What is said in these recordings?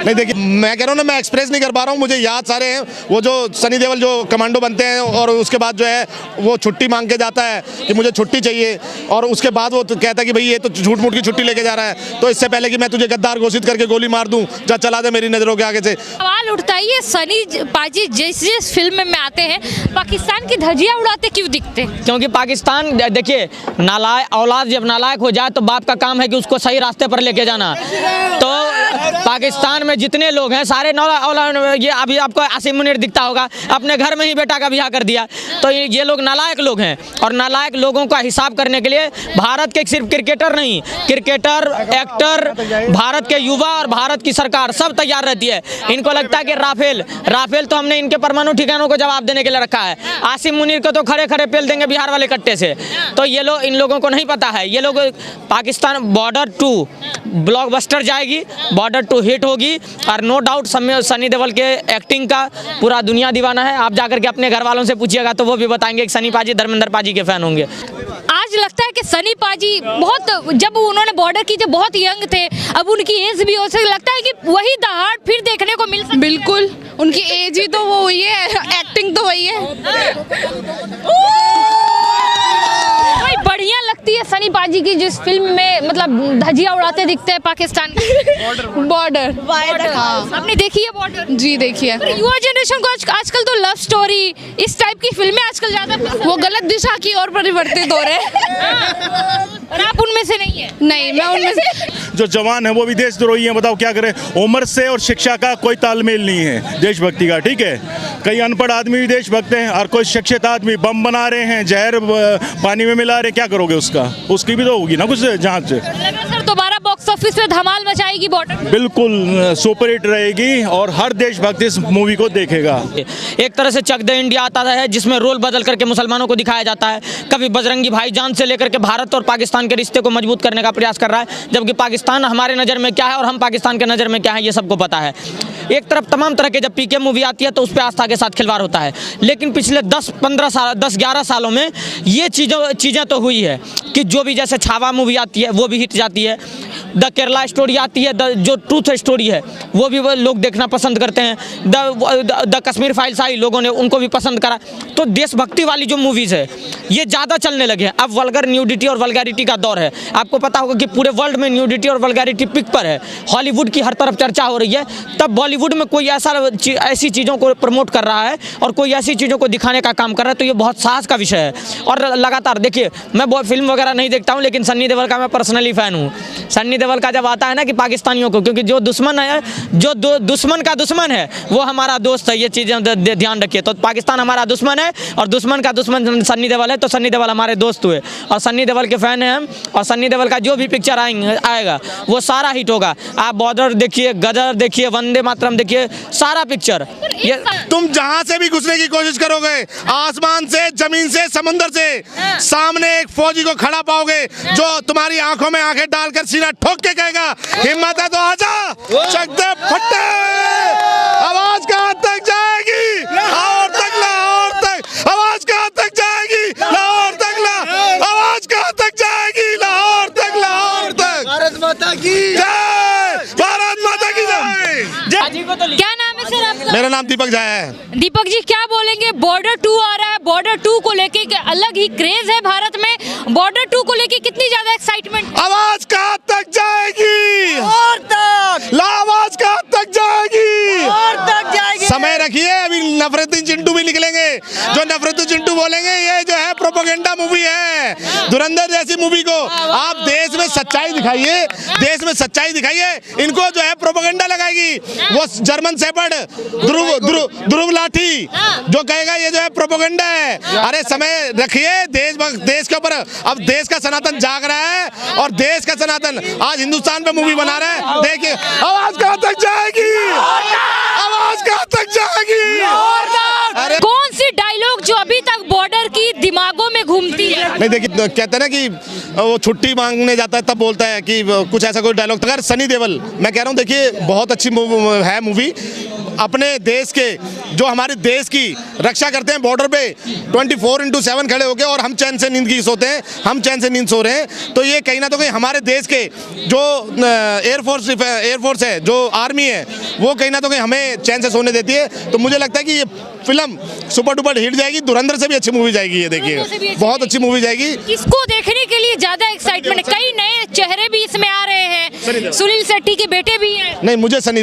नहीं देखिए, मैं कह रहा हूँ ना, मैं एक्सप्रेस नहीं कर पा रहा हूँ, मुझे याद सारे हैं। वो जो सनी देओल जो कमांडो बनते हैं और उसके बाद जो है वो छुट्टी मांग के जाता है कि मुझे छुट्टी चाहिए, और उसके बाद वो तो कहता है कि भाई ये तो झूठ मूठ की छुट्टी लेके जा रहा है, तो इससे पहले कि मैं तुझे गद्दार घोषित करके गोली मार दूं, जा चला दे मेरी नजरों के आगे से। सवाल उठता है, ये सनी पाजी जिस फिल्म में आते हैं पाकिस्तान की धज्जियां उड़ाते क्यों दिखते? क्योंकि पाकिस्तान, देखिए, नालायक औलाद जब नालायक हो जाए तो बाप का काम है कि उसको सही रास्ते पर लेके जाना। तो पाकिस्तान में जितने लोग हैं सारे ये अभी आपको आसिम मुनीर दिखता होगा, अपने घर में ही बेटा का ब्याह कर दिया। तो ये लोग नालायक लोग हैं, और नालायक लोगों का हिसाब करने के लिए भारत के सिर्फ क्रिकेटर नहीं, क्रिकेटर, एक्टर, भारत के युवा और भारत की सरकार सब तैयार रहती है। इनको लगता है कि राफेल तो हमने इनके परमाणु ठिकानों को जवाब देने के लिए रखा है, आसिम मुनीर को तो खड़े खड़े पेल देंगे बिहार वाले कट्टे से। तो ये लोग, इन लोगों को नहीं पता है, ये लोग पाकिस्तान बॉर्डर 2 ब्लॉकबस्टर जाएगी, बॉर्डर 2 हिट होगी, और नो डाउट सनी देओल के एक्टिंग का पूरा दुनिया दीवाना है। आप जाकर के अपने घर वालों से पूछिएगा तो वो भी बताएंगे कि सनी पाजी धर्मेंद्र पाजी के फैन होंगे। आज लगता है कि सनी पाजी बहुत, जब उन्होंने बॉर्डर की जब बहुत यंग थे, अब उनकी एज भी हो सकती, लगता है कि वही दहाड़ फिर देखने को मिल सकती है। बिल्कुल, उनकी एज ही तो वो हुई है, एक्टिंग तो वही है। कोई बढ़िया लगती है सनी पाजी की जिस फिल्म में मतलब धज्जियां उड़ाते दिखते हैं पाकिस्तान की? बॉर्डर। हाँ, आपने देखी है बॉर्डर? जी देखिए। युवा जनरेशन को आजकल तो लव स्टोरी इस टाइप की फिल्में आजकल ज्यादा पसंद। वो गलत दिशा की ओर परिवर्तित हो रहे हैं। और आप उनमें से नहीं है? नहीं, मैं उनमें से। जो जवान है वो भी देशद्रोही हैं, बताओ क्या करें। उम्र से और शिक्षा का कोई तालमेल नहीं है देशभक्ति का, ठीक है। कई अनपढ़ आदमी भी देशभक्त हैं, और कोई शिक्षित आदमी बम बना रहे हैं, जहर पानी में मिला रहे, क्या करोगे उसकी भी तो होगी ना कुछ जांच। सर दोबारा बॉक्स ऑफिस पे धमाल मचाएगी बॉर्डर? बिल्कुल सुपर हिट रहेगी, और हर देशभक्त इस मूवी को देखेगा। एक तरह से चक दे इंडिया आता है जिसमें रोल बदल करके मुसलमानों को दिखाया जाता है। कभी बजरंगी भाईजान से लेकर के भारत और पाकिस्तान के रिश्ते को मजबूत करने का प्रयास कर रहा है, जबकि पाकिस्तान हमारे नज़र में क्या है और हम पाकिस्तान के नज़र में क्या है ये सबको पता है। एक तरफ तमाम तरह के जब पीके मूवी आती है तो उस पर आस्था के साथ खिलवाड़ होता है, लेकिन पिछले 10-11 सालों में ये चीज़ें तो हुई है कि जो भी जैसे छावा मूवी आती है वो भी हिट जाती है, द केरला स्टोरी आती है, जो ट्रूथ स्टोरी है वो भी लोग देखना पसंद करते हैं, द कश्मीर फाइल्स आई, लोगों ने उनको भी पसंद करा। तो देशभक्ति वाली जो मूवीज़ है ये ज़्यादा चलने लगे हैं। अब वल्गर न्यूडिटी और वल्गैरिटी का दौर है। आपको पता होगा कि पूरे वर्ल्ड में न्यूडिटी और वल्गैरिटी पिक पर है। हॉलीवुड की हर तरफ चर्चा हो रही है, तब बॉलीवुड में कोई ऐसी चीज़ों को प्रमोट कर रहा है और कोई ऐसी चीज़ों को दिखाने का काम कर रहा है, तो ये बहुत साहस का विषय है। और लगातार देखिए, मैं बहुत फिल्म वगैरह नहीं देखता हूँ, लेकिन सन्नी देओल का मैं पर्सनली फ़ैन हूँ। सन्नी देओल का जब आता है ना कि पाकिस्तानियों को, क्योंकि जो दुश्मन है, जो दुश्मन का दुश्मन है वो हमारा दोस्त है, ये चीज़ें ध्यान रखिए। तो पाकिस्तान हमारा दुश्मन है और दुश्मन का दुश्मन सन्नी देओल है, तो सन्नी देओल हमारे दोस्त हुए और सन्नी देओल के फ़ैन हैं हम। और सन्नी देओल का जो भी पिक्चर आएगा वो सारा हिट होगा। आप बॉर्डर देखिए, गदर देखिए, वंदे मातरम देखिए, सारा पिक्चर। ये तुम जहां से भी घुसने की कोशिश करोगे, आसमान से, जमीन से, समंदर से, सामने एक फौजी को खड़ा पाओगे जो तुम्हारी आंखों में आंखें डालकर सीना ठोक के कहेगा, हिम्मत है तो आजा, चक दे फट्टे। आवाज कहां तक जाएगी? लाहौर तक, लाहौर तक। आवाज कहां तक जाएगी? लाहौर तक, आवाज कहां तक जाएगी? लाहौर तक, लाहौर तक। भारत माता की जय, भारत माता की जय। क्या नाम है सर आपका? मेरा नाम दीपक झा है। दीपक जी क्या बोलेंगे? बॉर्डर 2 आ रहा है, बॉर्डर 2 को लेके अलग ही क्रेज है भारत में। बॉर्डर 2 को लेके कितनी ज्यादा एक्साइटमेंट? आवाज कहां तक जाएगी? और तक। आवाज कहां तक जाएगी? और तक जाएगी। समय रखिए, अभी नफरती चिंटू भी निकलेंगे जो नफरती चिंटू बोलेंगे ये जो है प्रोपेगेंडा मूवी है। धुरंधर जैसी मूवी को आप देश में सच्चाई दिखाइए, देश में सच्चाई दिखाइए, इनको जो है प्रोपेगेंडा लगाएगी वो जर्मन शेपर्ड ध्रुव लाठी जो कहेगा ये जो है प्रोपेगेंडा है। अरे समय रखिए, देश के ऊपर अब देश का सनातन जाग रहा है और देश का सनातन आज हिंदुस्तान पे मूवी बना रहा है। देखिए आवाज कहां तक जाएगी? आवाज कहां तक जाएगी? कौन सी डायलॉग जो अभी तक बॉर्डर की दिमागों में घूमती है। नहीं देखिए, कहते हैं ना कि वो छुट्टी मांगने जाता है तब बोलता है कि कुछ ऐसा कोई डायलॉग। अगर सनी देओल, मैं कह रहा हूँ देखिए बहुत अच्छी है मूवी। अपने देश के, जो हमारे देश की रक्षा करते हैं बॉर्डर पे 24/7 खड़े होके, और हम चैन से नींद की सोते हैं, हम चैन से नींद सो रहे हैं। तो ये कहीं ना तो कहीं हमारे देश के जो एयरफोर्स है, जो आर्मी है, वो कहीं ना तो कहीं हमें चैन से सोने देती है। तो मुझे लगता है कि ये फिल्म सुपर डुपर हिट जाएगी। धुरंधर से भी अच्छी मूवी जाएगी ये, देखिए बहुत अच्छी मूवी जाएगी। इसको देखने के लिए ज्यादा एक्साइटमेंट है। कई नए चेहरे भी इसमें आ रहे हैं, सुनील शेट्टी के बेटे भी हैं। नहीं, मुझे सनी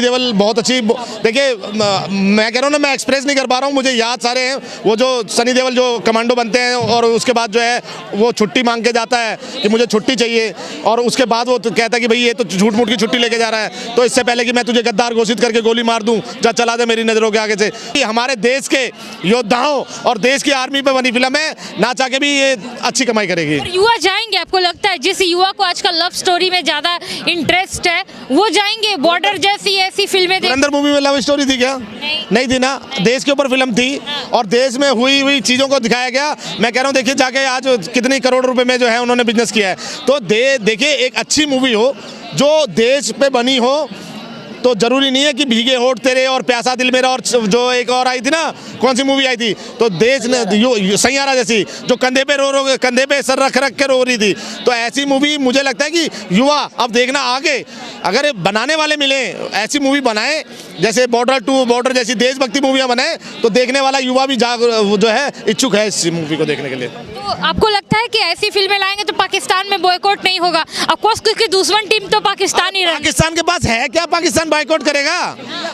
देओल बहुत अच्छी। देखिए मैं कह रहा हूँ ना, मैं एक्सप्रेस नहीं कर पा रहा हूँ, मुझे याद सारे हैं। वो जो सनी देओल जो कमांडो बनते हैं और उसके बाद जो है वो छुट्टी मांग के जाता है कि मुझे छुट्टी चाहिए, और उसके बाद वो तो कहता है कि भाई ये तो झूठ मूठ की छुट्टी लेके जा रहा है, तो इससे पहले कि मैं तुझे गद्दार घोषित करके गोली मार दूं, जा चला दे मेरी नजरों के आगे से। हमारे देश के योद्धाओं और देश की आर्मी पे बनी फिल्म है, ना चाह के भी ये अच्छी कमाई करेगी। युवा जाएंगे, आपको लगता है जिस युवा को आजकल लव स्टोरी में ज्यादा इंटरेस्ट है वो जाएंगे बॉर्डर जैसी ऐसी फिल्में देख? अंदर मूवी में लव स्टोरी थी क्या? नहीं थी ना, देश के ऊपर फिल्म थी और देश में हुई चीजों को दिखाया गया। मैं कह रहा हूँ देखिए जाके आज कितनी करोड़ रुपए में जो है उन्होंने बिजनेस किया है। तो देखिए एक अच्छी मूवी हो जो देश पे बनी हो, तो जरूरी नहीं है कि भीगे होठ तेरे और प्यासा दिल मेरा, और जो एक और आई थी ना, कौन सी मूवी आई थी, तो देश ने सैयारा जैसी, जो कंधे पे सर रख के रो रही थी। तो ऐसी मूवी मुझे लगता है कि युवा अब देखना आगे, अगर बनाने वाले मिले ऐसी मूवी बनाए, जैसे बॉर्डर जैसी देशभक्ति मूवियाँ बनाए, तो देखने वाला युवा भी जो है इच्छुक है इस मूवी को देखने के लिए। तो आपको लगता है कि ऐसी फिल्में लाएंगे तो पाकिस्तान में बॉयकॉट नहीं होगा? ऑफकोर्स क्योंकि दुश्मन टीम तो पाकिस्तान ही रहा। पाकिस्तान के पास है क्या पाकिस्तान बॉयकॉट करेगा?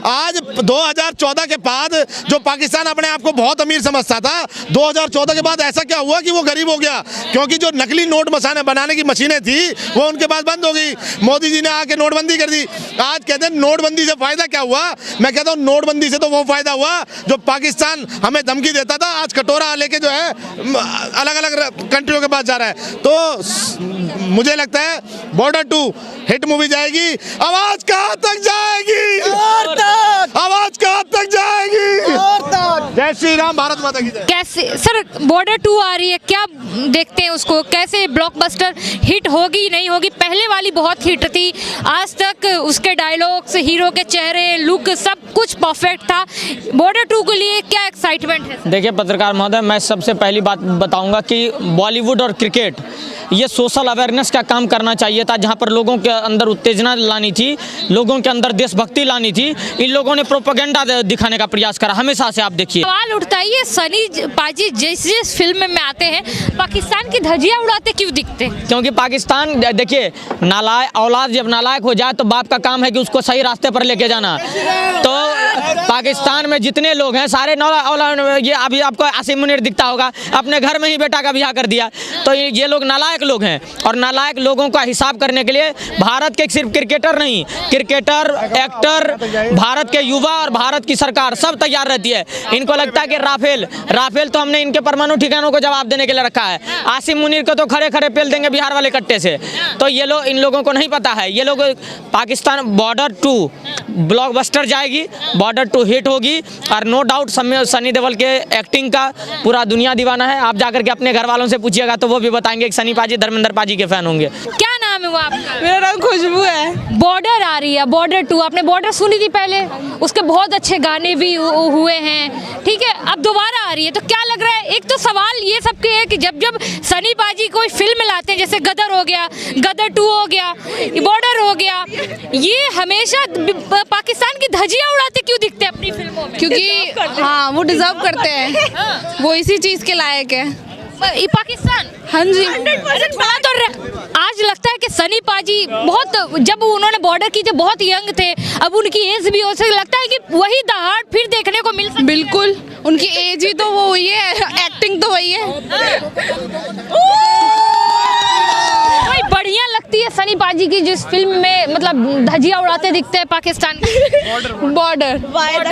आज 2014 के बाद जो पाकिस्तान अपने आप को बहुत अमीर समझता था, 2014 के बाद ऐसा क्या हुआ कि वो गरीब हो गया? क्योंकि जो नकली नोट बनाने की मशीनें थी वो उनके पास बंद हो गई। मोदी जी ने आके नोटबंदी कर दी। आज कहते हैं नोटबंदी से फायदा क्या हुआ? मैं कहता हूँ नोटबंदी से तो वो फायदा हुआ जो पाकिस्तान हमें धमकी देता था, आज कटोरा लेके जो है अलग अलग कंट्रियों के पास जा रहा है। तो मुझे लगता है बॉर्डर 2 हिट मूवी जाएगी। आवाज कहां तक जाएगी? और तक। आवाज कहां तक जाएगी? और तक। जय श्री राम, भारत माता की जय। कैसे सर बॉर्डर 2 आ रही है, क्या देखते हैं उसको? कैसे ब्लॉकबस्टर हिट होगी नहीं होगी? पहले वाली बहुत हिट थी, आज तक उसके डायलॉग्स, हीरो के चेहरे, लुक सब कुछ परफेक्ट था। बॉर्डर 2 के लिए क्या एक्साइटमेंट है? देखिए पत्रकार महोदय, मैं सबसे पहली बात बताऊंगा कि बॉलीवुड और क्रिकेट ये सोशल अवेयरनेस का काम करना चाहिए था। जहां पर लोगों के अंदर उत्तेजना लानी थी, लोगों के अंदर देशभक्ति लानी थी, इन लोगों ने प्रोपेगेंडा दिखाने का प्रयास करा हमेशा से। आप देखिए सवाल उठता है, ये सनी पाजी जिस फिल्म में आते हैं पाकिस्तान की धज्जियां उड़ाते क्यों दिखते हैं? क्योंकि पाकिस्तान, देखिए नालायक औलाद जब नालायक हो जाए तो बाप का काम है कि उसको सही रास्ते पर लेके जाना। तो पाकिस्तान में जितने लोग हैं सारे औलाद, ये अभी आपको आसिम मुनीर दिखता होगा, अपने घर में ही बेटा का ब्याह कर दिया। तो ये लोग नालायक लोग हैं, और नालायक लोगों का हिसाब करने के लिए भारत के सिर्फ क्रिकेटर नहीं, क्रिकेटर, एक्टर, भारत के युवा और भारत की सरकार सब तैयार रहती है। इनको लगता है कि राफेल तो हमने इनके परमाणु ठिकानों को जवाब देने के लिए रखा है, आसिम मुनीर को तो खड़े खड़े पेल देंगे बिहार वाले कट्टे से। तो ये लोग, इन लोगों को नहीं पता है। ये लोग पाकिस्तान बॉर्डर 2 ब्लॉकबस्टर जाएगी, बॉर्डर 2 हिट होगी, और नो डाउट सनी देओल के एक्टिंग का पूरा दुनिया दीवाना है। आप जाकर के अपने घर वालों से पूछिएगा तो वो भी बताएंगे कि सनी पाजी धर्मेंद्र पाजी के फैन होंगे। क्या नाम है वो आपका? मेरा नाम खुशबू है। बॉर्डर आ रही है, बॉर्डर 2, आपने बॉर्डर सुनी थी पहले, उसके बहुत अच्छे गाने भी हुए हैं, ठीक है, अब दोबारा आ रही है, तो क्या लग रहा है? एक तो सवाल ये सबके है कि जब सनी पाजी कोई फिल्म लाते हैं, जैसे गदर हो गया, गदर 2 हो गया, बॉर्डर हो गया, ये हमेशा पाकिस्तान की धज्जियां उड़ाते क्यों दिखते हैं अपनी फिल्मों में? क्योंकि हाँ, वो डिजर्व करते हैं, वो इसी चीज के लायक है। पाकिस्तान, हाँ जी, 100% बात। और आज लगता है कि सनी पाजी बहुत, जब उन्होंने बॉर्डर की थे बहुत यंग थे, अब उनकी एज भी हो सकती, लगता है कि वही दहाड़ फिर देखने को मिल सकती है। बिल्कुल, उनकी एज ही तो वो हुई है, एक्टिंग तो वही है। कोई बढ़िया लगती है सनी पाजी की जिस फिल्म में मतलब धज्जियां उड़ाते दिखते हैं पाकिस्तान की? बॉर्डर।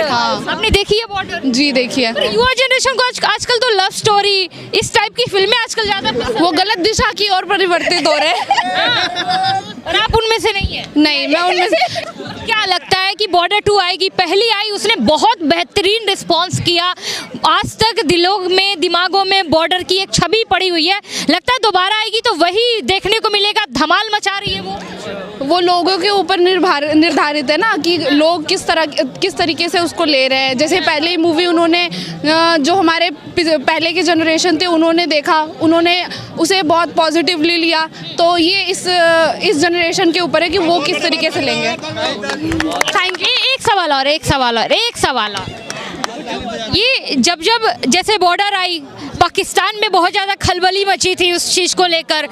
हाँ, आपने देखी है बॉर्डर? जी देखिए। युवा जनरेशन को आजकल तो लव स्टोरी, इस टाइप की फिल्में आजकल ज्यादा वो गलत दिशा की ओर परिवर्तित हो रहे हैं। और आप उनमें से नहीं है? नहीं, मैं उनमें से क्या लगता है कि बॉर्डर 2 आएगी? पहली आई, उसने बहुत बेहतरीन रिस्पांस किया, आज तक दिमागों में बॉर्डर की एक छवि पड़ी हुई है। लगता है दोबारा आएगी तो वही देखने को मिलेगा, धमाल मचा रही है वो लोगों के ऊपर निर्धारित है ना कि लोग किस तरीके से उसको ले रहे हैं। जैसे पहले ही मूवी उन्होंने जो हमारे पहले के जनरेशन थे उन्होंने देखा, उन्होंने उसे बहुत पॉजिटिवली लिया, तो ये इस जनरेशन के ऊपर है कि वो किस तरीके से लेंगे। Thank you. एक सवाल और ये जब जैसे बॉर्डर आई, पाकिस्तान में बहुत ज़्यादा खलबली मची थी उस चीज़ को लेकर।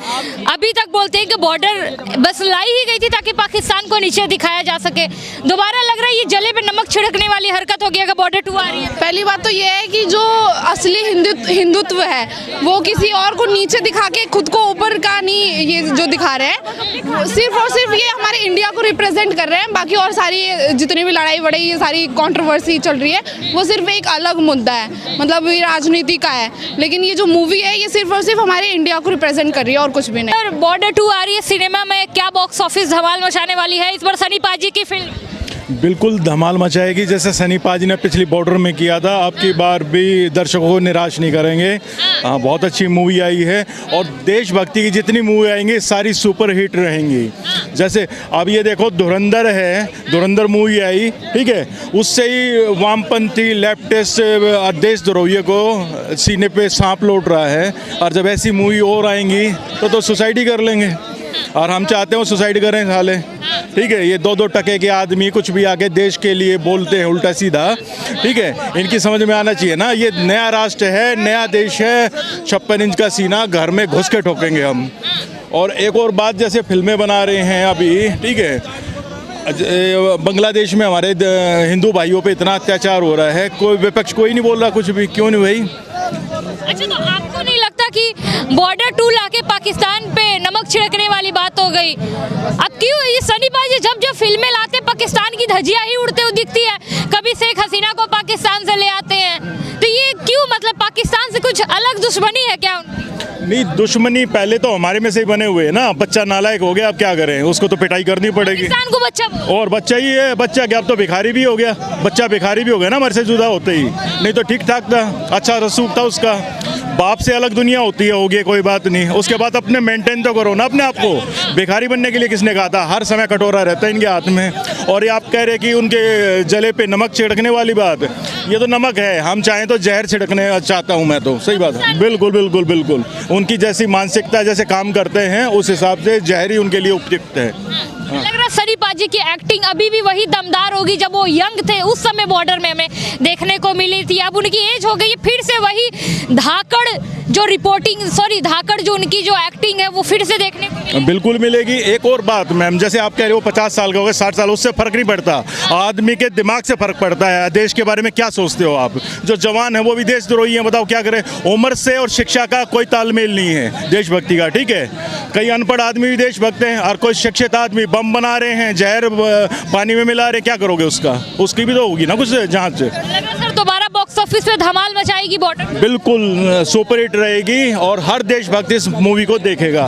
अभी तक बोलते हैं कि बॉर्डर बस लाई ही गई थी ताकि पाकिस्तान को नीचे दिखाया जा सके। दोबारा लग रहा है ये जले पे नमक छिड़कने वाली हरकत हो गई अगर बॉर्डर 2 आ रही है। पहली बात तो ये है कि जो असली हिंदुत्व है वो किसी और को नीचे दिखा के खुद को ऊपर का नहीं, ये जो दिखा रहे हैं सिर्फ और सिर्फ ये हमारे इंडिया को रिप्रेजेंट कर रहे हैं। बाकी और सारी जितनी भी लड़ाई वड़ाई, ये सारी कंट्रोवर्सी चल रही है, वो सिर्फ एक अलग मुद्दा है, मतलब ये राजनीति का है। लेकिन ये जो मूवी है ये सिर्फ और सिर्फ हमारे इंडिया को रिप्रेजेंट कर रही है और कुछ भी नहीं। बॉर्डर 2 आ रही है सिनेमा में, क्या बॉक्स ऑफिस धमाल मचाने वाली है इस बार सनी पाजी की फिल्म? बिल्कुल धमाल मचाएगी, जैसे सनी पाजी ने पिछली बॉर्डर में किया था, अब की बार भी दर्शकों को निराश नहीं करेंगे। हाँ, बहुत अच्छी मूवी आई है और देशभक्ति की जितनी मूवी आएंगी सारी सुपर हिट रहेंगी। जैसे अब ये देखो धुरंधर है, धुरंधर मूवी आई, ठीक है, उससे ही वामपंथी लेफ्टिस्ट देशद्रोहियों को सीने पे सांप लौट रहा है। और जब ऐसी मूवी और आएंगी तो सुसाइड ही कर लेंगे, और हम चाहते हैं वो सुसाइड करें साले, ठीक है। ये 2-2 टके के आदमी कुछ भी आके देश के लिए बोलते हैं उल्टा सीधा, ठीक है। इनकी समझ में आना चाहिए ना, ये नया राष्ट्र है, नया देश है, 56 इंच का सीना, घर में घुस के ठोकेंगे हम। और एक और बात, जैसे फिल्में बना रहे हैं अभी, ठीक है, बांग्लादेश में हमारे हिंदू भाइयों पे इतना अत्याचार हो रहा है, कोई विपक्ष कोई नहीं बोल रहा कुछ भी, क्यों नहीं भाई? अच्छा, तो आपको नहीं लगता कि बॉर्डर 2 लाके पाकिस्तान पे नमक छिड़कने वाली बात हो गई? अब क्यों ये सनी पाजी जब फिल्में लाते पाकिस्तान की धज्जियां ही उड़ते हुए दिखती है, कभी शेख हसीना को पाकिस्तान से ले आते हैं, तो ये क्यों? मतलब पाकिस्तान से कुछ अलग दुश्मनी है क्या उनकी? नहीं, दुश्मनी पहले तो हमारे में से ही बने हुए हैं ना। बच्चा नालायक हो गया, अब क्या करें, उसको तो पिटाई करनी पड़ेगी। पाकिस्तान को बच्चा और बच्चा ही है, बच्चा क्या, अब तो भिखारी भी हो गया, बच्चा भिखारी भी हो गया ना हमारे से जुदा होते ही। नहीं तो ठीक ठाक था, अच्छा रसूख था उसका, बाप से अलग दुनिया होती है, होगी कोई बात नहीं। उसके बाद अपने मेंटेन तो करो ना अपने आप को। भिखारी बनने के लिए किसने कहा था? हर समय कटोरा रहता है इनके हाथ में। और ये आप कह रहे कि उनके जले पे नमक छिड़कने वाली बात, ये तो नमक है, हम चाहें तो जहर छिड़कने चाहता हूँ मैं तो। सही बात है, बिल्कुल बिल्कुल बिल्कुल। उनकी जैसी मानसिकता, जैसे काम करते हैं उस हिसाब से जहर ही उनके लिए उपयुक्त है। लग रहा सनी पाजी की एक्टिंग अभी भी वही दमदार होगी जब वो यंग थे, उस समय बॉर्डर में हमें देखने को मिली थी। अब उनकी एज हो गई, फिर से वही धाकड़ जो उनकी जो एक्टिंग है वो फिर से देखने को मिलेगी। बिल्कुल मिलेगी। एक और बात मैम, जैसे आप कह रहे हो 50 साल का हो गए, 60 साल, उससे फर्क नहीं पड़ता, आदमी के दिमाग से फर्क पड़ता है। देश के बारे में क्या सोचते हो आप? जो जवान है वो भी देशद्रोही है, बताओ क्या करें? उम्र से और शिक्षा का कोई तालमेल नहीं है देशभक्ति का, ठीक है। कई अनपढ़ आदमी भी देशभक्त हैं और कोई शिक्षित आदमी बम बना रहे हैं, जहर पानी में मिला रहे, क्या करोगे उसकी भी तो होगी ना कुछ जांच। सर दोबारा बॉक्स ऑफिस पे धमाल मचाएगी बॉर्डर? बिल्कुल सुपर हिट रहेगी और हर देशभक्त इस मूवी को देखेगा।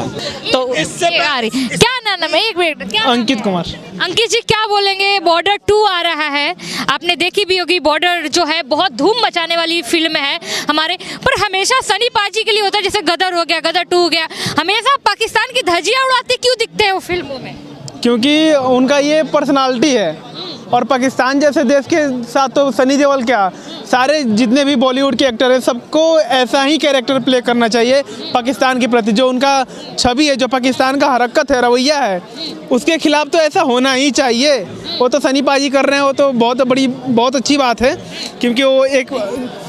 तो क्या नाम है? एक मिनट, अंकित कुमार। अंकित जी क्या बोलेंगे? बॉर्डर 2 आ रहा है, आपने देखी भी होगी, बॉर्डर जो है बहुत धूम मचाने वाली फिल्म है हमारे, पर हमेशा सनी पाजी के लिए होता है, जैसे गदर हो गया, गदर 2 हो गया, हमेशा पाकिस्तान की धज्जियां उड़ाते क्यों दिखते हैं वो फिल्मों में? क्योंकि उनका ये पर्सनालिटी है। और पाकिस्तान जैसे देश के साथ तो सनी देओल क्या, सारे जितने भी बॉलीवुड के एक्टर हैं सबको ऐसा ही कैरेक्टर प्ले करना चाहिए पाकिस्तान के प्रति। जो उनका छवि है, जो पाकिस्तान का हरकत है, रवैया है, उसके खिलाफ तो ऐसा होना ही चाहिए। वो तो सनी पाजी कर रहे हैं, वो तो बहुत अच्छी बात है, क्योंकि वो एक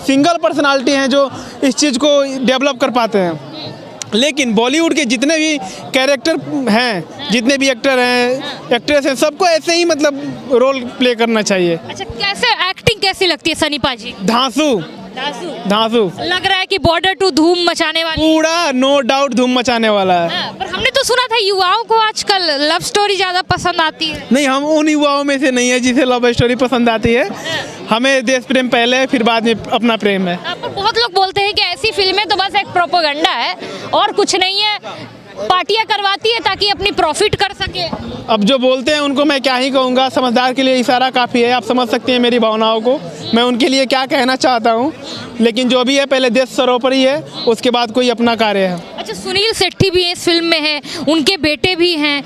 सिंगल पर्सनालिटी हैं जो इस चीज़ को डेवलप कर पाते हैं। लेकिन बॉलीवुड के जितने भी कैरेक्टर हैं, जितने भी एक्टर हैं, एक्ट्रेस हैं, सबको ऐसे ही मतलब रोल प्ले करना चाहिए। अच्छा, कैसे एक्टिंग कैसी लगती है सनी पाजी? धांसू, धांसू लग रहा है कि बॉर्डर 2 धूम मचाने वाली। पूरा नो डाउट धूम मचाने वाला है। हाँ, पर हमने तो सुना था युवाओं को आजकल लव स्टोरी ज्यादा पसंद आती है। नहीं, हम उन युवाओं में से नहीं है जिसे लव स्टोरी पसंद आती है। हमें देश प्रेम पहले है, फिर बाद में अपना प्रेम है। पर बहुत लोग बोलते हैं कि ऐसी फिल्में तो बस एक प्रोपेगेंडा है और कुछ नहीं है, पार्टियां करवाती है ताकि अपनी प्रॉफिट कर सके। अब जो बोलते हैं उनको मैं क्या ही कहूँगा, समझदार के लिए इशारा काफ़ी है। आप समझ सकते हैं मेरी भावनाओं को, मैं उनके लिए क्या कहना चाहता हूँ। लेकिन जो भी है, पहले देश सर्वोपरि है, उसके बाद कोई अपना कार्य है। अच्छा, सुनील शेट्टी भी इस फिल्म में है, उनके बेटे भी हैं,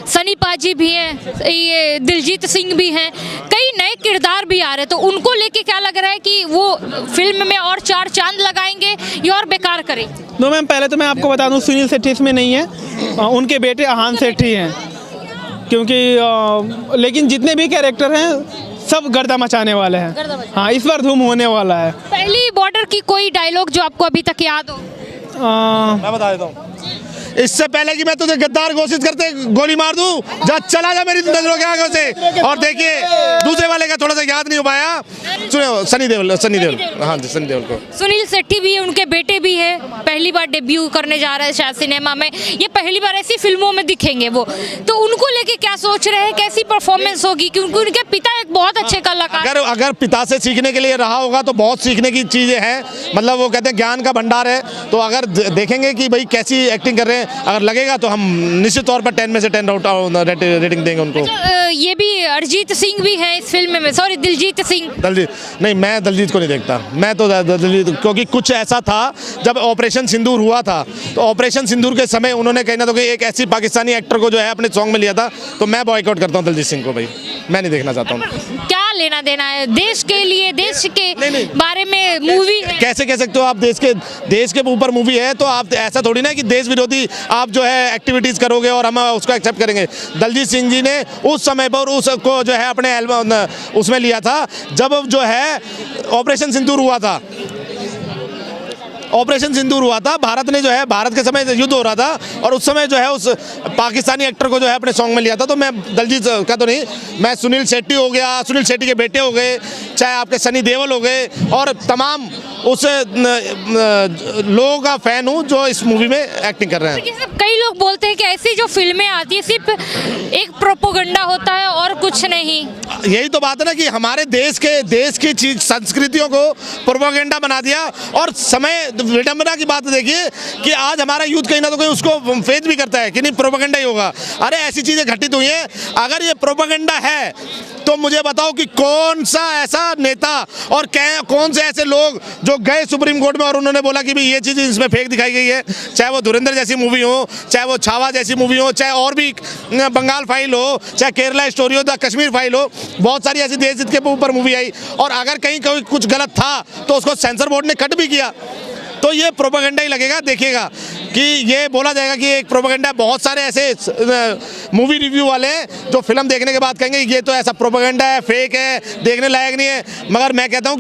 सनी पाजी भी हैं, ये दिलजीत सिंह भी हैं, कई नए किरदार भी आ रहे हैं, तो उनको लेके क्या लग रहा है कि वो फिल्म में और 4 चांद लगाएंगे या और बेकार करेंगे? नो मैम, पहले तो मैं आपको बता दूं, सुनील शेट्टी इसमें नहीं है, उनके बेटे आहान शेट्टी हैं। क्योंकि लेकिन जितने भी कैरेक्टर हैं सब गर्दा मचाने वाले हैं। हाँ, इस बार धूम होने वाला है। पहली बॉर्डर की कोई डायलॉग जो आपको अभी तक याद हो? मैं बता देता हूँ। इससे पहले कि मैं तुझे गद्दार घोषित करते गोली मार दूं, जा चला जा मेरी नजरों के आगे से। और देखिए दूसरे वाले का थोड़ा सा याद नहीं हो पाया, सुनो सनी देओल। हाँ जी, सनी देओल को। सुनील शेट्टी भी है, उनके बेटे भी है, पहली बार डेब्यू करने जा रहे हैं शायद सिनेमा में, ये पहली बार ऐसी फिल्मों में दिखेंगे वो, तो उनको लेके क्या सोच रहे हैं, कैसी परफॉर्मेंस होगी? क्योंकि उनके पिता एक बहुत अच्छे कलाकार। अगर पिता से सीखने के लिए रहा होगा तो बहुत सीखने की चीजें हैं, मतलब वो कहते हैं ज्ञान का भंडार है। तो अगर देखेंगे कि भाई कैसी एक्टिंग कर रहे हैं, अगर लगेगा तो हम निश्चित तौर पर 10 में से 10 रेटिंग देंगे उनको। ये भी अरिजीत सिंह भी है इस फिल्म में, सॉरी दिलजीत सिंह। नहीं, मैं दिलजीत को नहीं देखता, मैं तो दिलजीत, क्योंकि कुछ ऐसा था जब ऑपरेशन सिंदूर हुआ था, तो ऑपरेशन सिंदूर के समय उन्होंने कहीं ना तो एक ऐसी पाकिस्तानी एक्टर को जो है अपने सॉन्ग में लिया था, तो मैं बॉयकॉट करता हूँ दिलजीत सिंह को। भाई मैं नहीं देखना चाहता हूँ। क्या लेना देना है देश के लिए, देश के बारे में मूवी है। कैसे कह सकते हो आप, देश के ऊपर मूवी है तो आप ऐसा थोड़ी ना कि देश विरोधी आप जो है एक्टिविटीज करोगे और हम उसको एक्सेप्ट करेंगे। दलजीत सिंह जी ने उस समय पर उसको जो है अपने एल्बम उसमें लिया था जब जो है ऑपरेशन सिंदूर हुआ था। ऑपरेशन सिंदूर हुआ था, भारत ने जो है, भारत के समय युद्ध हो रहा था और उस समय जो है उस पाकिस्तानी एक्टर को जो है अपने सॉन्ग में लिया था। तो मैं दलजीत का तो नहीं, मैं सुनील शेट्टी हो गया, सुनील शेट्टी के बेटे हो गए, चाहे आपके सनी देओल हो गए, और तमाम उस लोगों का फैन हूँ जो इस मूवी में एक्टिंग कर रहे हैं। कई लोग बोलते हैं कि ऐसी जो फिल्में आती है सिर्फ एक प्रोपोगंडा होता है और कुछ नहीं। यही तो बात है ना कि हमारे देश की चीज संस्कृतियों को प्रोपोगंडा बना दिया। और समय विडंबना की बात देखिए कि आज हमारा यूथ कहीं ना तो कहीं उसको फेज भी करता है कि नहीं प्रोपोगंडा ही होगा। अरे ऐसी चीजें घटित हुई हैं, अगर ये प्रोपोगंडा है तो मुझे बताओ कि कौन सा ऐसा नेता और कौन से ऐसे लोग जो गए सुप्रीम कोर्ट में और उन्होंने बोला कि भाई ये चीज़ इसमें फेक दिखाई गई है, चाहे वो धुरंधर जैसी मूवी हो, चाहे वो छावा जैसी मूवी हो, चाहे और भी बंगाल फाइल हो, चाहे केरला स्टोरी हो, द कश्मीर फाइल हो, बहुत सारी ऐसी देश हित के ऊपर मूवी आई और अगर कहीं कोई कुछ गलत था तो उसको सेंसर बोर्ड ने कट भी किया। तो ये प्रोपेगेंडा ही लगेगा। देखिएगा कि ये बोला जाएगा कि एक प्रोपेगेंडा। बहुत सारे ऐसे मूवी रिव्यू वाले जो फिल्म देखने के बाद कहेंगे ये तो ऐसा प्रोपेगेंडा है, फेक है, देखने लायक नहीं है, मगर मैं कहता हूँ